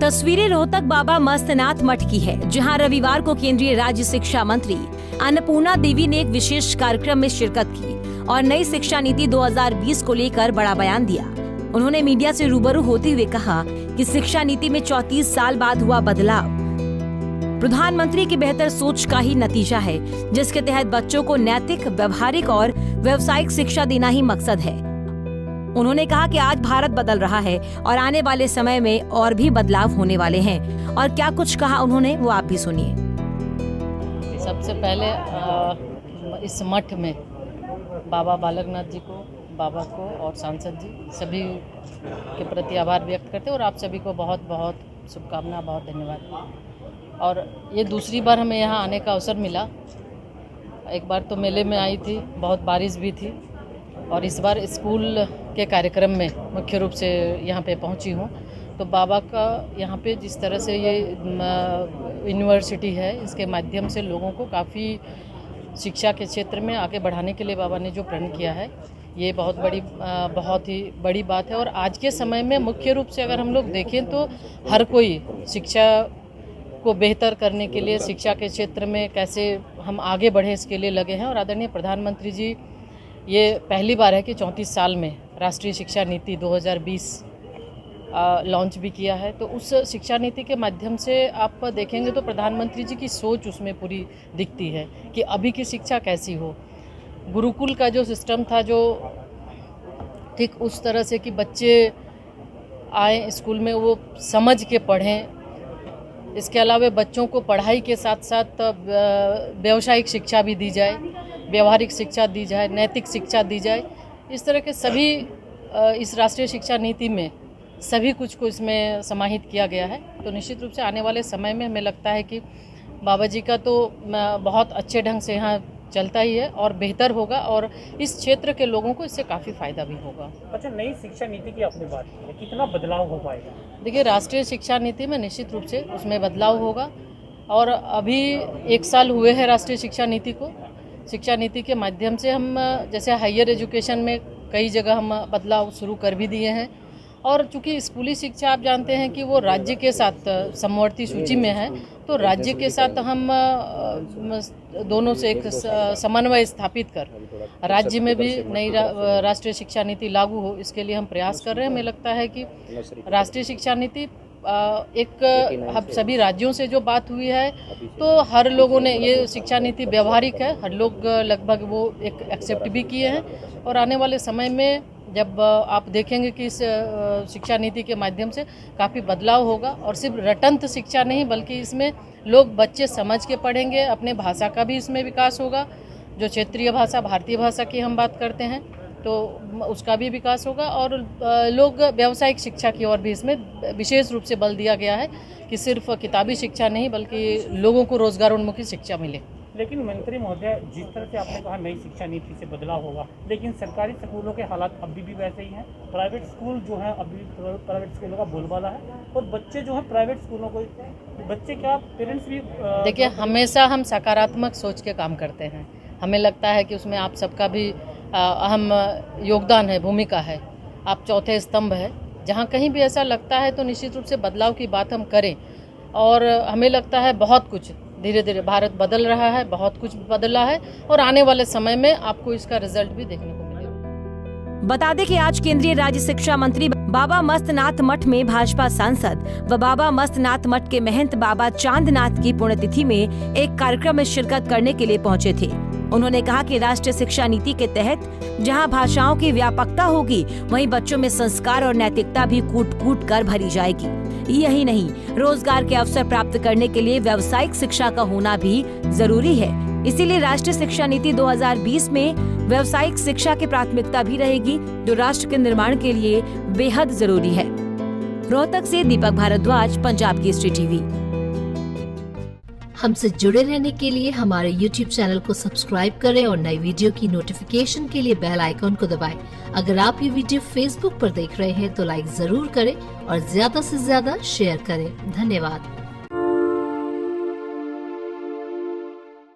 तस्वीरें रोहतक बाबा मस्तनाथ मठ की है, जहां रविवार को केंद्रीय राज्य शिक्षा मंत्री अन्नपूर्णा देवी ने एक विशेष कार्यक्रम में शिरकत की और नई शिक्षा नीति 2020 को लेकर बड़ा बयान दिया। उन्होंने मीडिया से रूबरू होते हुए कहा कि शिक्षा नीति में 34 साल बाद हुआ बदलाव प्रधानमंत्री की बेहतर सोच का ही नतीजा है, जिसके तहत बच्चों को नैतिक, व्यवहारिक और व्यावसायिक शिक्षा देना ही मकसद है। उन्होंने कहा कि आज भारत बदल रहा है और आने वाले समय में और भी बदलाव होने वाले हैं। और क्या कुछ कहा उन्होंने, वो आप भी सुनिए। सबसे पहले इस मठ में बाबा बालकनाथ जी को, बाबा को और सांसद जी सभी के प्रति आभार व्यक्त करते हैं और आप सभी को बहुत बहुत शुभकामना, बहुत धन्यवाद। और ये दूसरी बार हमें यहाँ आने का अवसर मिला। एक बार तो मेले में आई थी, बहुत बारिश भी थी, और इस बार स्कूल के कार्यक्रम में मुख्य रूप से यहाँ पे पहुँची हूँ। तो बाबा का यहाँ पे जिस तरह से ये यूनिवर्सिटी है, इसके माध्यम से लोगों को काफ़ी शिक्षा के क्षेत्र में आगे बढ़ाने के लिए बाबा ने जो प्रण किया है, ये बहुत ही बड़ी बात है। और आज के समय में मुख्य रूप से अगर हम लोग देखें तो हर कोई शिक्षा को बेहतर करने के लिए, शिक्षा के क्षेत्र में कैसे हम आगे बढ़े, इसके लिए लगे हैं। और आदरणीय प्रधानमंत्री जी, ये पहली बार है कि 34 साल में राष्ट्रीय शिक्षा नीति 2020 लॉन्च भी किया है। तो उस शिक्षा नीति के माध्यम से आप देखेंगे तो प्रधानमंत्री जी की सोच उसमें पूरी दिखती है कि अभी की शिक्षा कैसी हो। गुरुकुल का जो सिस्टम था, जो ठीक उस तरह से कि बच्चे आए स्कूल में, वो समझ के पढ़ें। इसके अलावा बच्चों को पढ़ाई के साथ साथ व्यावसायिक शिक्षा भी दी जाए, व्यवहारिक शिक्षा दी जाए, नैतिक शिक्षा दी जाए। इस तरह के सभी इस राष्ट्रीय शिक्षा नीति में सभी कुछ को इसमें समाहित किया गया है। तो निश्चित रूप से आने वाले समय में हमें लगता है कि बाबा जी का तो बहुत अच्छे ढंग से यहाँ चलता ही है और बेहतर होगा, और इस क्षेत्र के लोगों को इससे काफ़ी फायदा भी होगा। अच्छा, नई शिक्षा नीति की आपने बात की है, कितना बदलाव हो पाएगा? देखिए, राष्ट्रीय शिक्षा नीति में निश्चित रूप से उसमें बदलाव होगा। और अभी 1 साल हुए हैं राष्ट्रीय शिक्षा नीति को। शिक्षा नीति के माध्यम से हम जैसे हायर एजुकेशन में कई जगह हम बदलाव शुरू कर भी दिए हैं। और चूँकि स्कूली शिक्षा आप जानते हैं कि वो राज्य के साथ समवर्ती सूची में है, तो राज्य के साथ हम दोनों से एक समन्वय स्थापित कर राज्य में भी नई राष्ट्रीय शिक्षा नीति लागू हो, इसके लिए हम प्रयास कर रहे हैं। हमें लगता है कि राष्ट्रीय शिक्षा नीति हम सभी राज्यों से जो बात हुई है, तो हर लोगों ने ये शिक्षा नीति व्यवहारिक है, हर लोग लगभग वो एक एक्सेप्ट भी किए हैं। और आने वाले समय में जब आप देखेंगे कि इस शिक्षा नीति के माध्यम से काफ़ी बदलाव होगा, और सिर्फ रटंत शिक्षा नहीं बल्कि इसमें लोग बच्चे समझ के पढ़ेंगे, अपने भाषा का भी इसमें विकास होगा। जो क्षेत्रीय भाषा, भारतीय भाषा की हम बात करते हैं, तो उसका भी विकास होगा। और लोग व्यावसायिक शिक्षा की ओर भी इसमें विशेष रूप से बल दिया गया है कि सिर्फ किताबी शिक्षा नहीं बल्कि लोगों को रोजगारोन्मुखी शिक्षा मिले। लेकिन मंत्री महोदय, जिस तरह से आपने कहा नई शिक्षा नीति से बदलाव होगा, लेकिन सरकारी स्कूलों के हालात अभी भी वैसे ही हैं। प्राइवेट स्कूल जो है, अभी प्राइवेट स्कूलों का बोलबाला है, और बच्चे जो है प्राइवेट स्कूलों को, बच्चे क्या पेरेंट्स भी देखिए, हमेशा हम सकारात्मक सोच के काम करते हैं। हमें लगता है कि उसमें आप सबका भी अहम योगदान है, भूमिका है, आप चौथे स्तंभ है। जहाँ कहीं भी ऐसा लगता है तो निश्चित रूप से बदलाव की बात हम करें। और हमें लगता है बहुत कुछ धीरे धीरे भारत बदल रहा है, बहुत कुछ बदला है, और आने वाले समय में आपको इसका रिजल्ट भी देखने को मिलेगा। बता दें कि आज केंद्रीय राज्य शिक्षा मंत्री बाबा मस्तनाथ मठ में भाजपा सांसद व बाबा मस्तनाथ मठ के महंत बाबा चांदनाथ की पुण्यतिथि में एक कार्यक्रम में शिरकत करने के लिए पहुंचे थे। उन्होंने कहा कि राष्ट्रीय शिक्षा नीति के तहत जहां भाषाओं की व्यापकता होगी, वहीं बच्चों में संस्कार और नैतिकता भी कूट-कूट कर भरी जाएगी। यही नहीं, रोजगार के अवसर प्राप्त करने के लिए व्यावसायिक शिक्षा का होना भी जरूरी है। इसीलिए राष्ट्रीय शिक्षा नीति 2020 में व्यावसायिक शिक्षा की प्राथमिकता भी रहेगी, जो राष्ट्र के निर्माण के लिए बेहद जरूरी है। रोहतक से दीपक भारद्वाज, पंजाब केसरी टीवी। हमसे जुड़े रहने के लिए हमारे YouTube चैनल को सब्सक्राइब करें और नई वीडियो की नोटिफिकेशन के लिए बेल आइकॉन को दबाएं। अगर आप ये वीडियो Facebook पर देख रहे हैं तो लाइक जरूर करें और ज्यादा से ज्यादा शेयर करें। धन्यवाद।